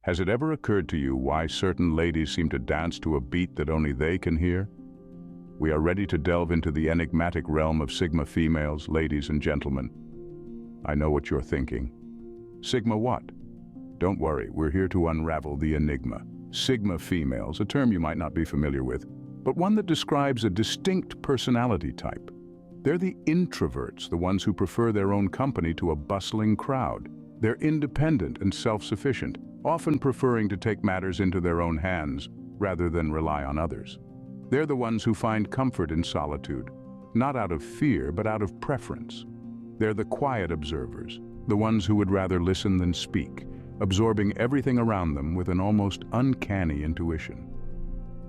Has it ever occurred to you why certain ladies seem to dance to a beat that only they can hear? We are ready to delve into the enigmatic realm of Sigma females, ladies and gentlemen. I know what you're thinking. Sigma what? Don't worry, we're here to unravel the enigma. Sigma females, a term you might not be familiar with, but one that describes a distinct personality type. They're the introverts, the ones who prefer their own company to a bustling crowd. They're independent and self-sufficient, often preferring to take matters into their own hands rather than rely on others. They're the ones who find comfort in solitude, not out of fear, but out of preference. They're the quiet observers, the ones who would rather listen than speak, absorbing everything around them with an almost uncanny intuition.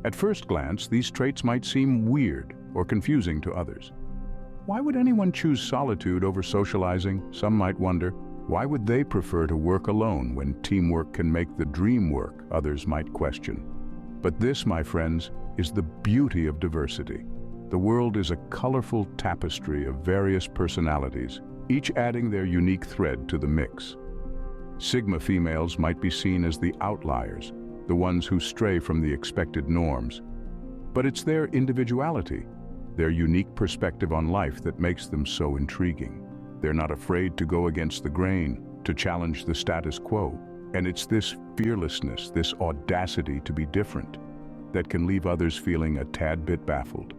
At first glance, these traits might seem weird or confusing to others. Why would anyone choose solitude over socializing? Some might wonder. Why would they prefer to work alone when teamwork can make the dream work? Others might question. But this, my friends, is the beauty of diversity. The world is a colorful tapestry of various personalities, each adding their unique thread to the mix. Sigma females might be seen as the outliers, the ones who stray from the expected norms. But it's their individuality, their unique perspective on life that makes them so intriguing. They're not afraid to go against the grain, to challenge the status quo. And it's this fearlessness, this audacity to be different, that can leave others feeling a tad bit baffled.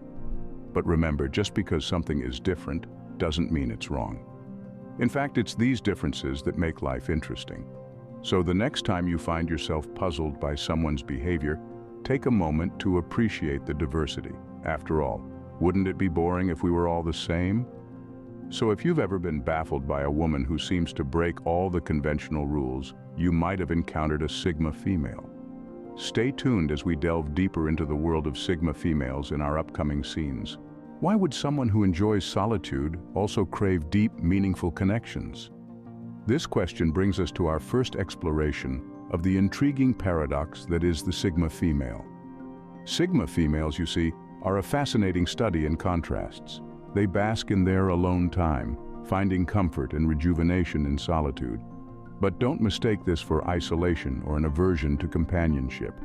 But remember, just because something is different doesn't mean it's wrong. In fact, it's these differences that make life interesting. So the next time you find yourself puzzled by someone's behavior, take a moment to appreciate the diversity. After all, wouldn't it be boring if we were all the same? So if you've ever been baffled by a woman who seems to break all the conventional rules, you might have encountered a Sigma female. Stay tuned as we delve deeper into the world of Sigma females in our upcoming scenes. Why would someone who enjoys solitude also crave deep, meaningful connections? This question brings us to our first exploration of the intriguing paradox that is the Sigma female. Sigma females, you see, are a fascinating study in contrasts. They bask in their alone time, finding comfort and rejuvenation in solitude. But don't mistake this for isolation or an aversion to companionship.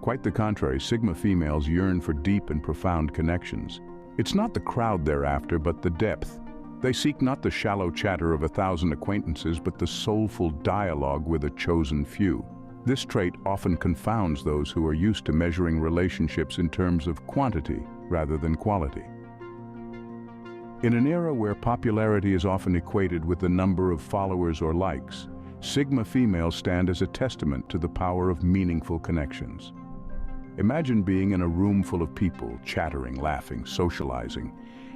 Quite the contrary, Sigma females yearn for deep and profound connections. It's not the crowd they're after, but the depth. They seek not the shallow chatter of 1,000 acquaintances, but the soulful dialogue with a chosen few. This trait often confounds those who are used to measuring relationships in terms of quantity rather than quality. In an era where popularity is often equated with the number of followers or likes, Sigma females stand as a testament to the power of meaningful connections. Imagine being in a room full of people, chattering, laughing, socializing.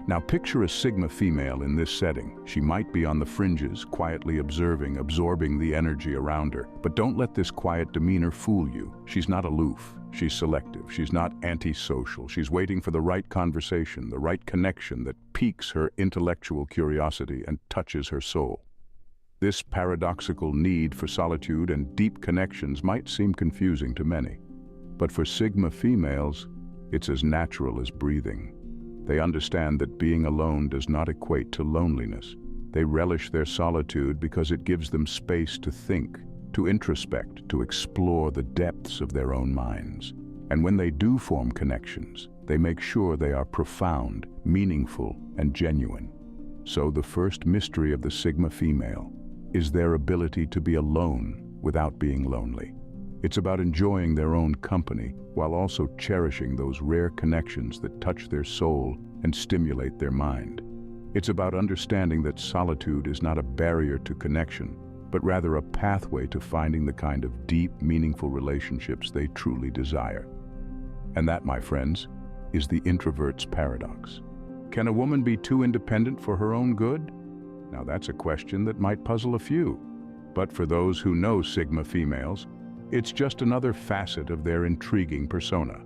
Now picture a Sigma female in this setting. She might be on the fringes, quietly observing, absorbing the energy around her. But don't let this quiet demeanor fool you. She's not aloof. She's selective. She's not antisocial. She's waiting for the right conversation, the right connection that piques her intellectual curiosity and touches her soul. This paradoxical need for solitude and deep connections might seem confusing to many. But for Sigma females, it's as natural as breathing. They understand that being alone does not equate to loneliness. They relish their solitude because it gives them space to think, to introspect, to explore the depths of their own minds. And when they do form connections, they make sure they are profound, meaningful, and genuine. So the first mystery of the Sigma female is their ability to be alone without being lonely. It's about enjoying their own company while also cherishing those rare connections that touch their soul and stimulate their mind. It's about understanding that solitude is not a barrier to connection, but rather a pathway to finding the kind of deep, meaningful relationships they truly desire. And that, my friends, is the introvert's paradox. Can a woman be too independent for her own good? Now that's a question that might puzzle a few. But for those who know Sigma females, it's just another facet of their intriguing persona.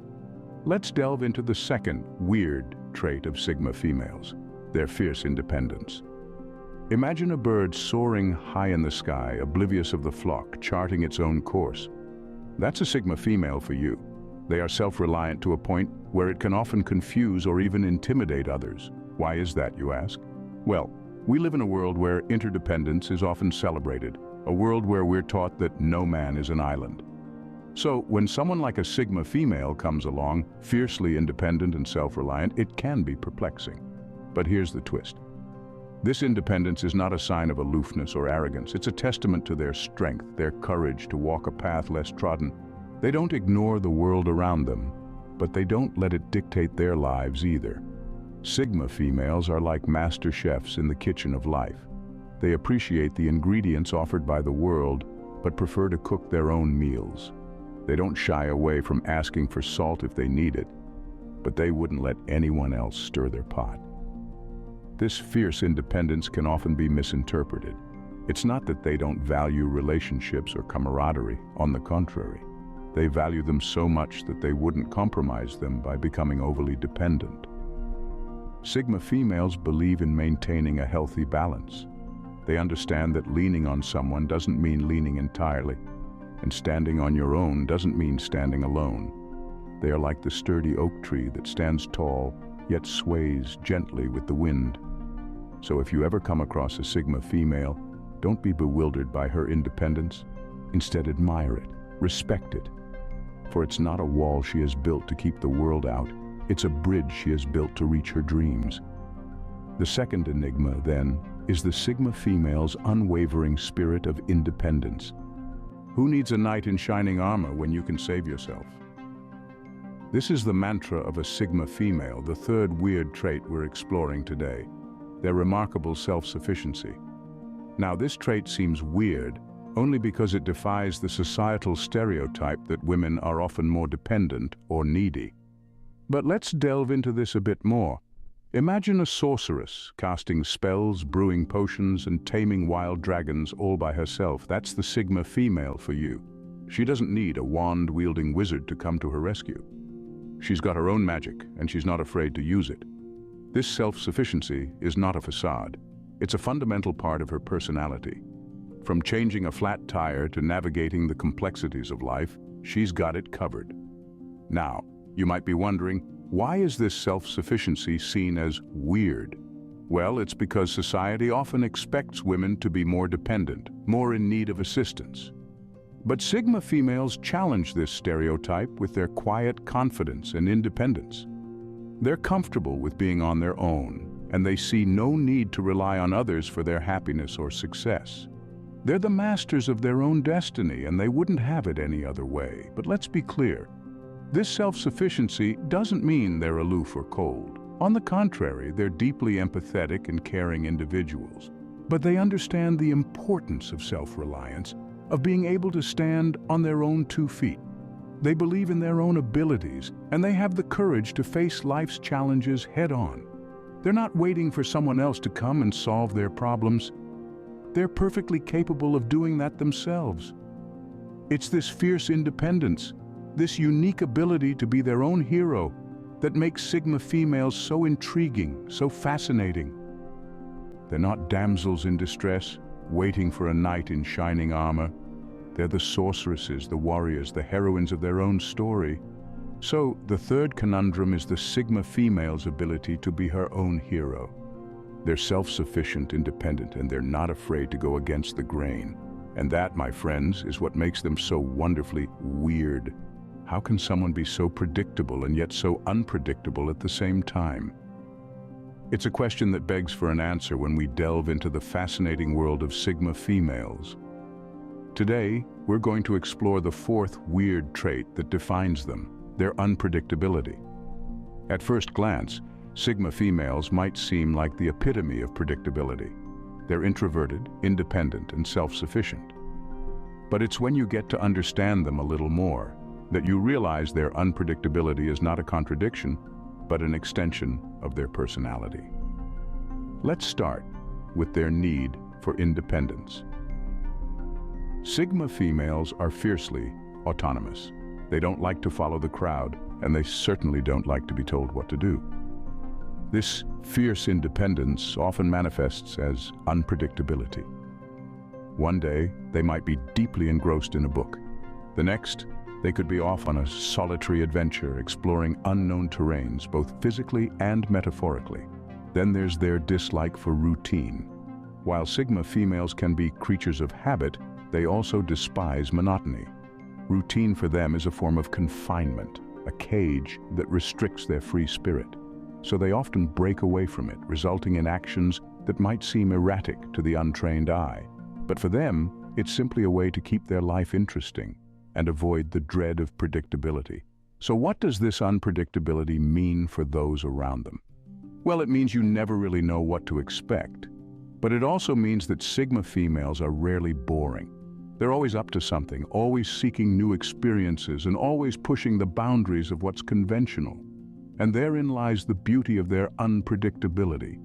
Let's delve into the second weird trait of Sigma females, their fierce independence. Imagine a bird soaring high in the sky, oblivious of the flock, charting its own course. That's a Sigma female for you. They are self-reliant to a point where it can often confuse or even intimidate others. Why is that, you ask? Well, we live in a world where interdependence is often celebrated. a world where we're taught that no man is an island. So when someone like a Sigma female comes along, fiercely independent and self-reliant, it can be perplexing. But here's the twist. This independence is not a sign of aloofness or arrogance. It's a testament to their strength, their courage to walk a path less trodden. They don't ignore the world around them, but they don't let it dictate their lives either. Sigma females are like master chefs in the kitchen of life. They appreciate the ingredients offered by the world, but prefer to cook their own meals. They don't shy away from asking for salt if they need it, but they wouldn't let anyone else stir their pot. This fierce independence can often be misinterpreted. It's not that they don't value relationships or camaraderie. On the contrary, they value them so much that they wouldn't compromise them by becoming overly dependent. Sigma females believe in maintaining a healthy balance. They understand that leaning on someone doesn't mean leaning entirely, and standing on your own doesn't mean standing alone. They are like the sturdy oak tree that stands tall, yet sways gently with the wind. So if you ever come across a Sigma female, don't be bewildered by her independence. Instead, admire it, respect it. For it's not a wall she has built to keep the world out, it's a bridge she has built to reach her dreams. The second enigma, then, is the Sigma female's unwavering spirit of independence. Who needs a knight in shining armor when you can save yourself? This is the mantra of a Sigma female, the third weird trait we're exploring today, their remarkable self-sufficiency. Now, this trait seems weird only because it defies the societal stereotype that women are often more dependent or needy. But let's delve into this a bit more. Imagine a sorceress casting spells, brewing potions, and taming wild dragons all by herself. That's the Sigma female for you. She doesn't need a wand-wielding wizard to come to her rescue. She's got her own magic, and she's not afraid to use it. This self-sufficiency is not a facade. It's a fundamental part of her personality. From changing a flat tire to navigating the complexities of life, she's got it covered. Now, you might be wondering, why is this self-sufficiency seen as weird? Well, it's because society often expects women to be more dependent, more in need of assistance. But Sigma females challenge this stereotype with their quiet confidence and independence. They're comfortable with being on their own, and they see no need to rely on others for their happiness or success. They're the masters of their own destiny, and they wouldn't have it any other way. But let's be clear. This self-sufficiency doesn't mean they're aloof or cold. On the contrary, they're deeply empathetic and caring individuals. But they understand the importance of self-reliance, of being able to stand on their own 2 feet. They believe in their own abilities, and they have the courage to face life's challenges head-on. They're not waiting for someone else to come and solve their problems. They're perfectly capable of doing that themselves. It's this fierce independence, this unique ability to be their own hero, that makes Sigma females so intriguing, so fascinating. They're not damsels in distress, waiting for a knight in shining armor. They're the sorceresses, the warriors, the heroines of their own story. So, the third conundrum is the Sigma female's ability to be her own hero. They're self-sufficient, independent, and they're not afraid to go against the grain. And that, my friends, is what makes them so wonderfully weird. How can someone be so predictable and yet so unpredictable at the same time? It's a question that begs for an answer when we delve into the fascinating world of Sigma females. Today, we're going to explore the fourth weird trait that defines them, their unpredictability. At first glance, Sigma females might seem like the epitome of predictability. They're introverted, independent, and self-sufficient. But it's when you get to understand them a little more that you realize their unpredictability is not a contradiction, but an extension of their personality. Let's start with their need for independence. Sigma females are fiercely autonomous. They don't like to follow the crowd, and they certainly don't like to be told what to do. This fierce independence often manifests as unpredictability. One day, they might be deeply engrossed in a book. The next, they could be off on a solitary adventure, exploring unknown terrains, both physically and metaphorically. Then there's their dislike for routine. While Sigma females can be creatures of habit, They also despise monotony. Routine for them is a form of confinement, a cage that restricts their free spirit. So they often break away from it, resulting in actions that might seem erratic to the untrained eye. But for them, it's simply a way to keep their life interesting and avoid the dread of predictability. So what does this unpredictability mean for those around them? Well, it means you never really know what to expect. But it also means that Sigma females are rarely boring. They're always up to something, always seeking new experiences and always pushing the boundaries of what's conventional. And therein lies the beauty of their unpredictability.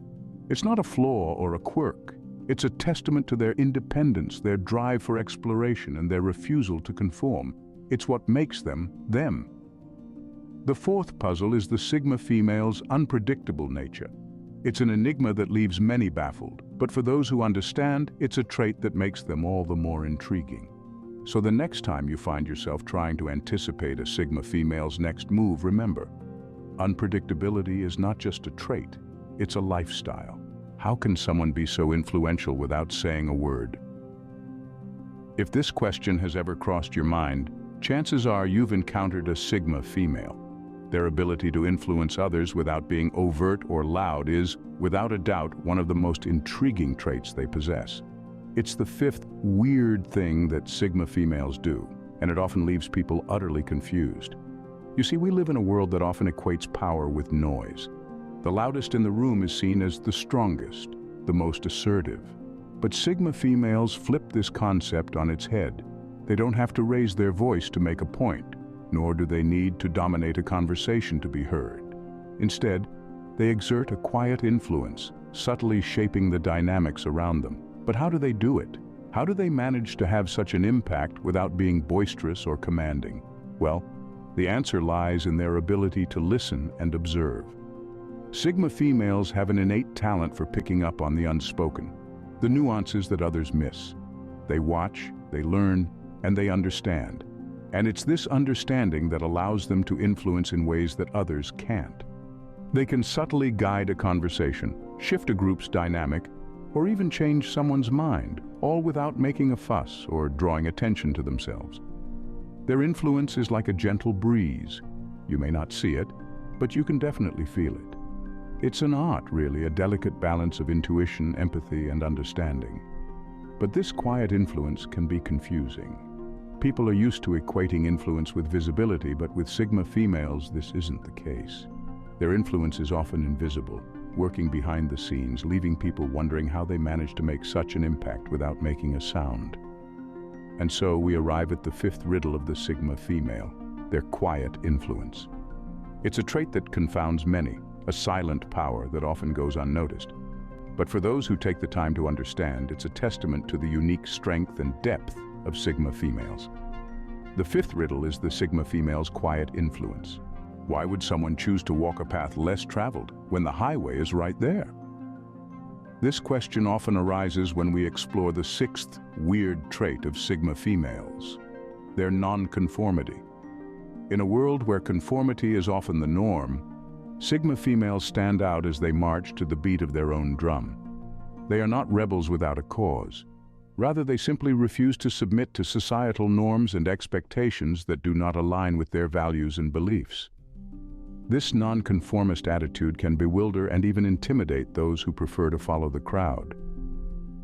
It's not a flaw or a quirk. It's a testament to their independence, their drive for exploration, and their refusal to conform. It's what makes them, them. The fourth puzzle is the Sigma female's unpredictable nature. It's an enigma that leaves many baffled, but for those who understand, it's a trait that makes them all the more intriguing. So the next time you find yourself trying to anticipate a Sigma female's next move, remember, unpredictability is not just a trait, it's a lifestyle. How can someone be so influential without saying a word? If this question has ever crossed your mind, chances are you've encountered a Sigma female. Their ability to influence others without being overt or loud is, without a doubt, one of the most intriguing traits they possess. It's the fifth weird thing that Sigma females do, and it often leaves people utterly confused. You see, we live in a world that often equates power with noise. The loudest in the room is seen as the strongest, the most assertive. But Sigma females flip this concept on its head. They don't have to raise their voice to make a point, nor do they need to dominate a conversation to be heard. Instead, they exert a quiet influence, subtly shaping the dynamics around them. But how do they do it? How do they manage to have such an impact without being boisterous or commanding? Well, the answer lies in their ability to listen and observe. Sigma females have an innate talent for picking up on the unspoken, the nuances that others miss. They watch, they learn, and they understand. And it's this understanding that allows them to influence in ways that others can't. They can subtly guide a conversation, shift a group's dynamic, or even change someone's mind, all without making a fuss or drawing attention to themselves. Their influence is like a gentle breeze. You may not see it, but you can definitely feel it. It's an art, really, a delicate balance of intuition, empathy, and understanding. But this quiet influence can be confusing. People are used to equating influence with visibility, but with Sigma females, this isn't the case. Their influence is often invisible, working behind the scenes, leaving people wondering how they manage to make such an impact without making a sound. And so we arrive at the fifth riddle of the Sigma female, their quiet influence. It's a trait that confounds many, a silent power that often goes unnoticed. But for those who take the time to understand, it's a testament to the unique strength and depth of Sigma females. The fifth riddle is the Sigma female's quiet influence. Why would someone choose to walk a path less traveled when the highway is right there? This question often arises when we explore the sixth weird trait of Sigma females, their non-conformity. In a world where conformity is often the norm, Sigma females stand out as they march to the beat of their own drum. They are not rebels without a cause. Rather, they simply refuse to submit to societal norms and expectations that do not align with their values and beliefs. This non-conformist attitude can bewilder and even intimidate those who prefer to follow the crowd.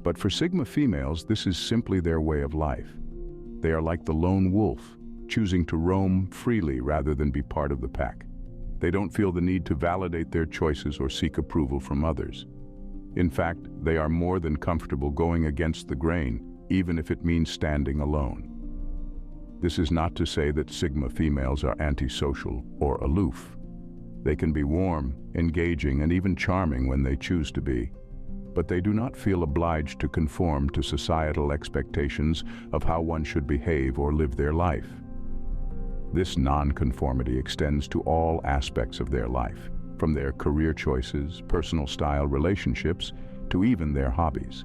But for Sigma females, this is simply their way of life. They are like the lone wolf, choosing to roam freely rather than be part of the pack. They don't feel the need to validate their choices or seek approval from others. In fact, they are more than comfortable going against the grain, even if it means standing alone. This is not to say that Sigma females are antisocial or aloof. They can be warm, engaging, and even charming when they choose to be. But they do not feel obliged to conform to societal expectations of how one should behave or live their life. This non-conformity extends to all aspects of their life, from their career choices, personal style, relationships, to even their hobbies.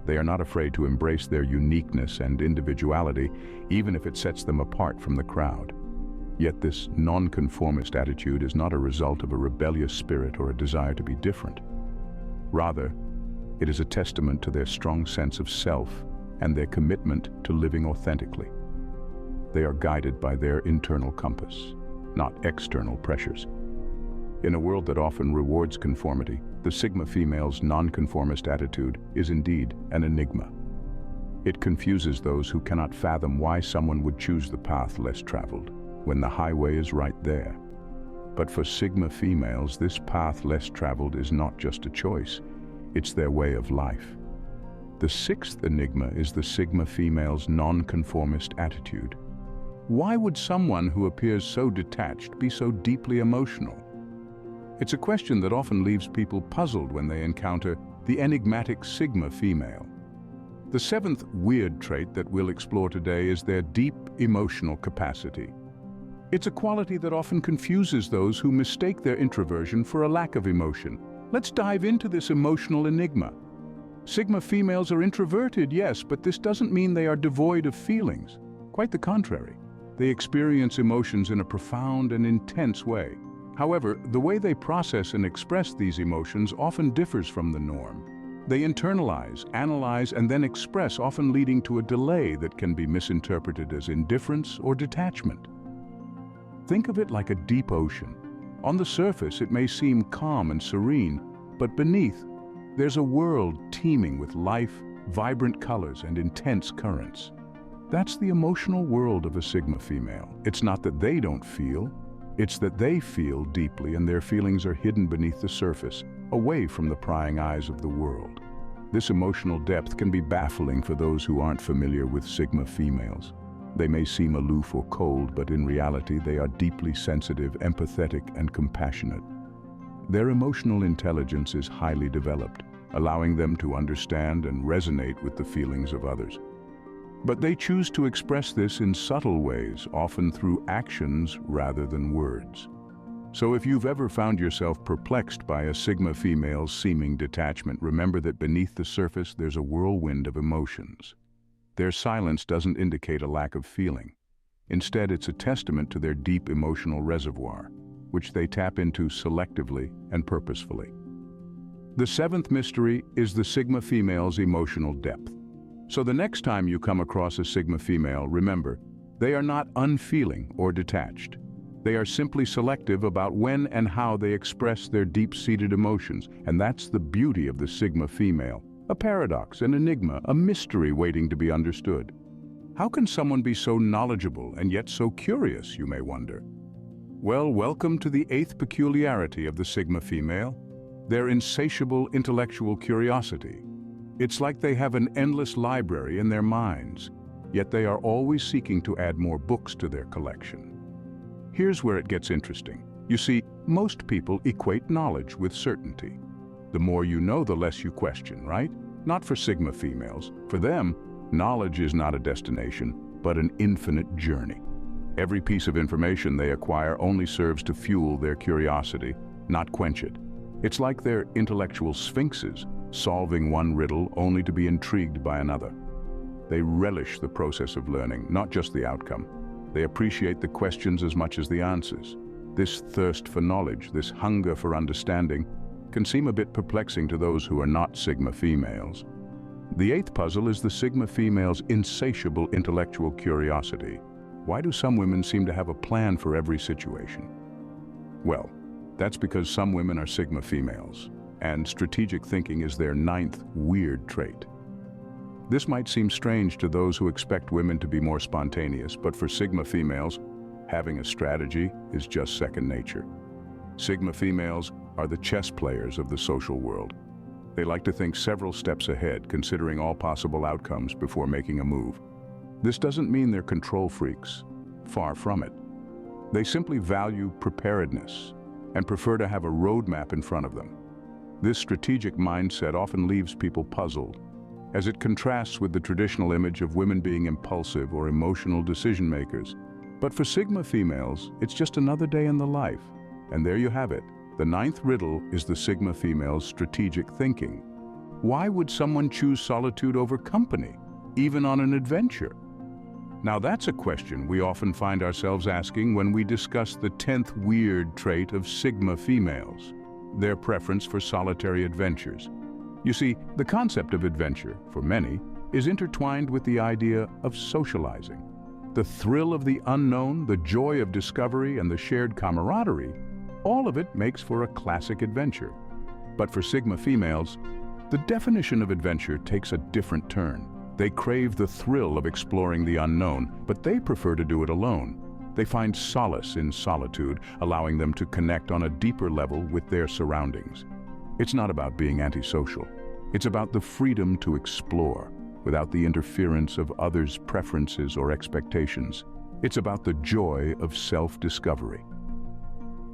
They are not afraid to embrace their uniqueness and individuality, even if it sets them apart from the crowd. Yet this non-conformist attitude is not a result of a rebellious spirit or a desire to be different. Rather, it is a testament to their strong sense of self and their commitment to living authentically. They are guided by their internal compass, not external pressures. In a world that often rewards conformity, the Sigma female's non-conformist attitude is indeed an enigma. It confuses those who cannot fathom why someone would choose the path less traveled, when the highway is right there. But for Sigma females, this path less traveled is not just a choice, it's their way of life. The sixth enigma is the Sigma female's non-conformist attitude. Why would someone who appears so detached be so deeply emotional? It's a question that often leaves people puzzled when they encounter the enigmatic Sigma female. The seventh weird trait that we'll explore today is their deep emotional capacity. It's a quality that often confuses those who mistake their introversion for a lack of emotion. Let's dive into this emotional enigma. Sigma females are introverted, yes, but this doesn't mean they are devoid of feelings. Quite the contrary. They experience emotions in a profound and intense way. However, the way they process and express these emotions often differs from the norm. They internalize, analyze, and then express, often leading to a delay that can be misinterpreted as indifference or detachment. Think of it like a deep ocean. On the surface, it may seem calm and serene, but beneath, there's a world teeming with life, vibrant colors, and intense currents. That's the emotional world of a Sigma female. It's not that they don't feel, it's that they feel deeply and their feelings are hidden beneath the surface, away from the prying eyes of the world. This emotional depth can be baffling for those who aren't familiar with Sigma females. They may seem aloof or cold, but in reality they are deeply sensitive, empathetic, and compassionate. Their emotional intelligence is highly developed, allowing them to understand and resonate with the feelings of others. But they choose to express this in subtle ways, often through actions rather than words. So if you've ever found yourself perplexed by a Sigma female's seeming detachment, remember that beneath the surface there's a whirlwind of emotions. Their silence doesn't indicate a lack of feeling. Instead, it's a testament to their deep emotional reservoir, which they tap into selectively and purposefully. The seventh mystery is the Sigma female's emotional depth. So the next time you come across a Sigma female, remember, they are not unfeeling or detached. They are simply selective about when and how they express their deep-seated emotions, and that's the beauty of the Sigma female. A paradox, an enigma, a mystery waiting to be understood. How can someone be so knowledgeable and yet so curious, you may wonder? Well, welcome to the eighth peculiarity of the Sigma female, their insatiable intellectual curiosity. It's like they have an endless library in their minds, yet they are always seeking to add more books to their collection. Here's where it gets interesting. You see, most people equate knowledge with certainty. The more you know, the less you question, right? Not for Sigma females. For them, knowledge is not a destination, but an infinite journey. Every piece of information they acquire only serves to fuel their curiosity, not quench it. It's like they're intellectual sphinxes, solving one riddle only to be intrigued by another. They relish the process of learning, not just the outcome. They appreciate the questions as much as the answers. This thirst for knowledge, this hunger for understanding, can seem a bit perplexing to those who are not Sigma females. The eighth puzzle is the Sigma female's insatiable intellectual curiosity. Why do some women seem to have a plan for every situation? Well, that's because some women are Sigma females, and strategic thinking is their ninth weird trait. This might seem strange to those who expect women to be more spontaneous, but for Sigma females, having a strategy is just second nature. Sigma females are the chess players of the social world. They like to think several steps ahead, considering all possible outcomes before making a move. This doesn't mean they're control freaks. Far from it. They simply value preparedness and prefer to have a roadmap in front of them. This strategic mindset often leaves people puzzled, as it contrasts with the traditional image of women being impulsive or emotional decision makers. But for Sigma females, it's just another day in the life. And there you have it. The ninth riddle is the Sigma female's strategic thinking. Why would someone choose solitude over company, even on an adventure? Now that's a question we often find ourselves asking when we discuss the 10th weird trait of Sigma females, their preference for solitary adventures. You see, the concept of adventure, for many, is intertwined with the idea of socializing. The thrill of the unknown, the joy of discovery, and the shared camaraderie, all of it makes for a classic adventure. But for Sigma females, the definition of adventure takes a different turn. They crave the thrill of exploring the unknown, but they prefer to do it alone. They find solace in solitude, allowing them to connect on a deeper level with their surroundings. It's not about being antisocial. It's about the freedom to explore, without the interference of others' preferences or expectations. It's about the joy of self-discovery.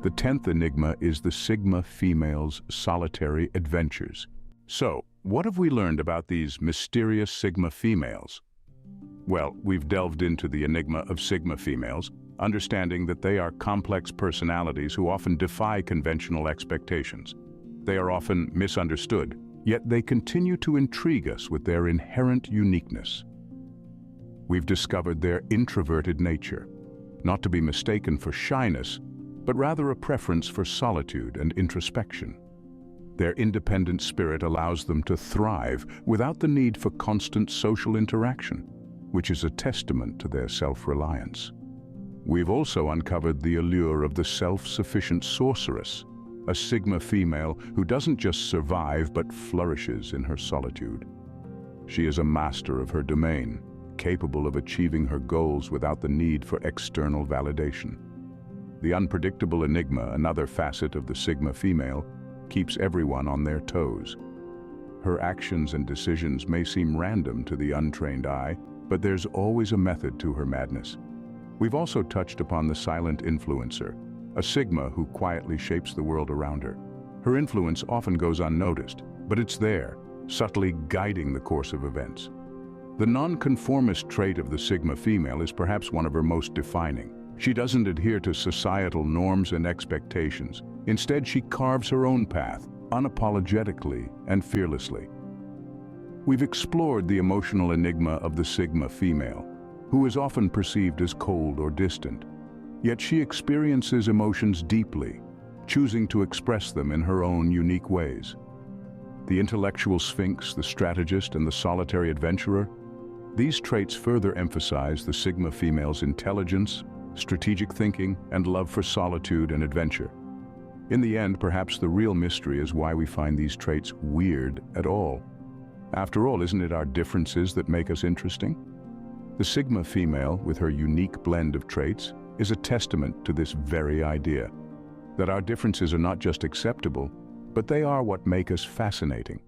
The 10th enigma is the Sigma female's solitary adventures. So, what have we learned about these mysterious Sigma females? Well, we've delved into the enigma of Sigma females, understanding that they are complex personalities who often defy conventional expectations. They are often misunderstood, yet they continue to intrigue us with their inherent uniqueness. We've discovered their introverted nature, not to be mistaken for shyness, but rather a preference for solitude and introspection. Their independent spirit allows them to thrive without the need for constant social interaction, which is a testament to their self-reliance. We've also uncovered the allure of the self-sufficient sorceress, a Sigma female who doesn't just survive but flourishes in her solitude. She is a master of her domain, capable of achieving her goals without the need for external validation. The unpredictable enigma, another facet of the Sigma female, keeps everyone on their toes. Her actions and decisions may seem random to the untrained eye, but there's always a method to her madness. We've also touched upon the silent influencer, a Sigma who quietly shapes the world around her. Her influence often goes unnoticed, but it's there, subtly guiding the course of events. The non-conformist trait of the Sigma female is perhaps one of her most defining. She doesn't adhere to societal norms and expectations. Instead, she carves her own path, unapologetically and fearlessly. We've explored the emotional enigma of the Sigma female, who is often perceived as cold or distant. Yet she experiences emotions deeply, choosing to express them in her own unique ways. The intellectual sphinx, the strategist, and the solitary adventurer, these traits further emphasize the Sigma female's intelligence, strategic thinking, and love for solitude and adventure. In the end, perhaps the real mystery is why we find these traits weird at all. After all, isn't it our differences that make us interesting? The Sigma female, with her unique blend of traits, is a testament to this very idea, that our differences are not just acceptable, but they are what make us fascinating.